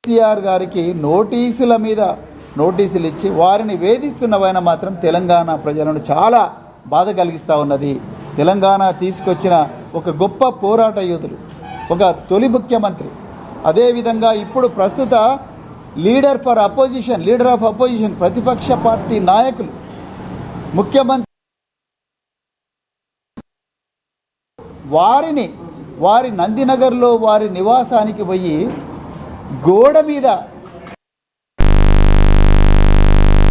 కేసీఆర్ గారికి నోటీసుల మీద నోటీసులు ఇచ్చి వారిని వేధిస్తున్నవైన మాత్రం తెలంగాణ ప్రజలను చాలా బాధ కలిగిస్తూ ఉన్నది. తెలంగాణ తీసుకొచ్చిన ఒక గొప్ప పోరాట యోధులు, ఒక తొలి ముఖ్యమంత్రి, అదేవిధంగా ఇప్పుడు ప్రస్తుత లీడర్ ఆఫ్ అపోజిషన్ ప్రతిపక్ష పార్టీ నాయకులు, ముఖ్యమంత్రి వారి నందినగర్లో వారి నివాసానికి పోయి గోడ మీద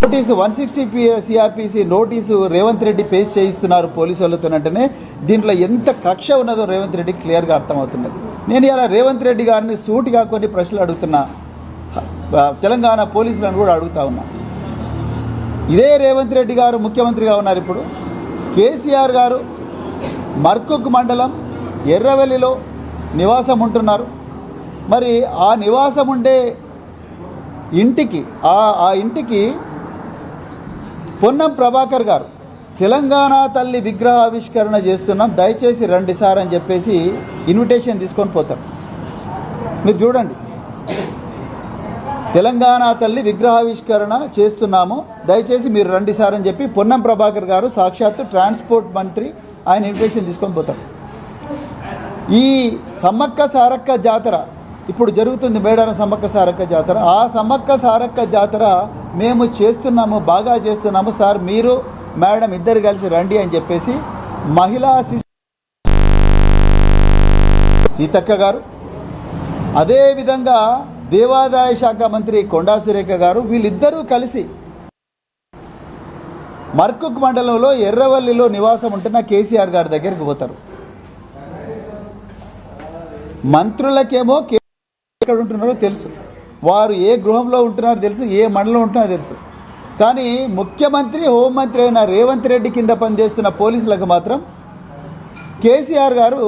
notice 160 CRPC notice Revanth Reddy paste చేయిస్తున్నారు పోలీసు వాళ్ళతోనంటేనే దీంట్లో ఎంత కక్ష ఉన్నదో రేవంత్ రెడ్డికి క్లియర్గా అర్థమవుతున్నది. నేను ఇలా రేవంత్ రెడ్డి గారిని సూటిగా కొన్ని ప్రశ్నలు అడుగుతున్నా, తెలంగాణ పోలీసులను కూడా అడుగుతా ఉన్నా. ఇదే రేవంత్ రెడ్డి గారు ముఖ్యమంత్రిగా ఉన్నారు. ఇప్పుడు కేసీఆర్ గారు మర్కుక్ మండలం ఎర్రవెల్లిలో నివాసం ఉంటున్నారు. మరి ఆ నివాసం ఉండే ఇంటికి ఆ ఇంటికి పొన్నం ప్రభాకర్ గారు తెలంగాణ తల్లి విగ్రహావిష్కరణ చేస్తున్నాం, దయచేసి రండి సార్ అని చెప్పేసి ఇన్విటేషన్ తీసుకొని పోతారు. మీరు చూడండి, తెలంగాణ తల్లి విగ్రహావిష్కరణ చేస్తున్నాము, దయచేసి మీరు రండి సార్ అని చెప్పి పొన్నం ప్రభాకర్ గారు సాక్షాత్తు ట్రాన్స్పోర్ట్ మంత్రి ఆయన ఇన్విటేషన్ తీసుకొని పోతారు. ఈ సమ్మక్క సారక్క జాతర ఇప్పుడు జరుగుతుంది, మేడారం సమ్మక్క సారక్క జాతర. ఆ సమ్మక్క సారక్క జాతర మేము చేస్తున్నాము, బాగా చేస్తున్నాము సార్, మీరు మేడం ఇద్దరు కలిసి రండి అని చెప్పేసి మహిళా సీతక్క గారు, అదేవిధంగా దేవాదాయ శాఖ మంత్రి కొండా సురేఖ గారు, వీళ్ళిద్దరూ కలిసి మర్కుక్ మండలంలో ఎర్రవల్లిలో నివాసం ఉంటున్న కేసీఆర్ గారి దగ్గరికి పోతారు. మంత్రులకేమో ఎక్కడ ఉంటున్నారో తెలుసు, వారు ఏ గృహంలో ఉంటున్నారో తెలుసు, ఏ మండలంలో ఉంటున్నారో తెలుసు. కానీ ముఖ్యమంత్రి హోంమంత్రి అయిన రేవంత్ రెడ్డి కింద పనిచేస్తున్న పోలీసులకు మాత్రం కేసీఆర్ గారు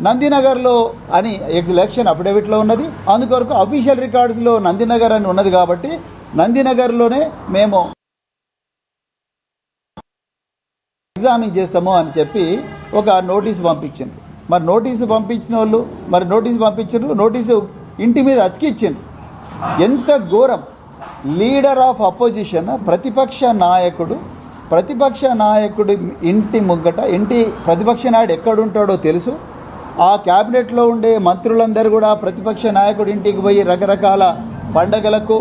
నందినగర్లో అని ఎలక్షన్ అఫిడవిట్లో ఉన్నది, అందుకొరకు అఫీషియల్ రికార్డ్స్లో నందినగర్ అని ఉన్నది కాబట్టి నందినగర్లోనే మేము ఎగ్జామిన్ చేస్తాము అని చెప్పి ఒక నోటీసు పంపించింది. మరి నోటీసు పంపించిన వాళ్ళు నోటీసు ఇంటి మీద అతికిచ్చింది. ఎంత ఘోరం! లీడర్ ఆఫ్ అపోజిషన్ ప్రతిపక్ష నాయకుడు ఇంటి ముగ్గట, ప్రతిపక్ష నాయుడు ఎక్కడుంటాడో తెలుసు. ఆ క్యాబినెట్లో ఉండే మంత్రులందరూ కూడా ప్రతిపక్ష నాయకుడు ఇంటికి పోయి రకరకాల పండగలకు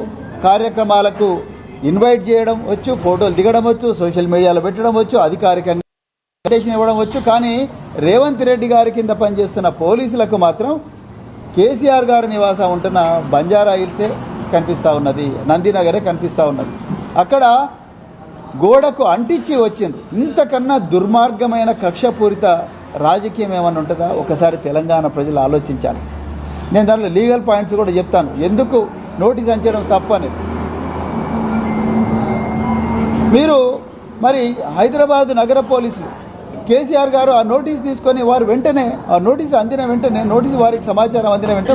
కార్యక్రమాలకు ఇన్వైట్ చేయడం వచ్చు, ఫోటోలు దిగడం వచ్చు, సోషల్ మీడియాలో పెట్టడం వచ్చు, అధికారికంగా ఇన్విటేషన్ ఇవ్వడం వచ్చు. కానీ రేవంత్ రెడ్డి గారి కింద పనిచేస్తున్న పోలీసులకు మాత్రం కేసీఆర్ గారు నివాసం ఉంటున్న బంజారా హిల్సే కనిపిస్తూ ఉన్నది, నందినగరే కనిపిస్తూ ఉన్నది. అక్కడ గోడకు అంటించి వచ్చిండ్రు. ఇంతకన్నా దుర్మార్గమైన కక్షపూరిత రాజకీయం ఏమన్నా ఉంటుందా? ఒకసారి తెలంగాణ ప్రజలు ఆలోచించాలి. నేను దాంట్లో లీగల్ పాయింట్స్ కూడా చెప్తాను, ఎందుకు నోటీస్ అంచడం తప్పని. మీరు మరి హైదరాబాద్ నగర పోలీసులు కేసీఆర్ గారు ఆ నోటీస్ తీసుకొని వారు వెంటనే ఆ నోటీసు అందిన వెంటనే వారికి సమాచారం అందిన వెంటనే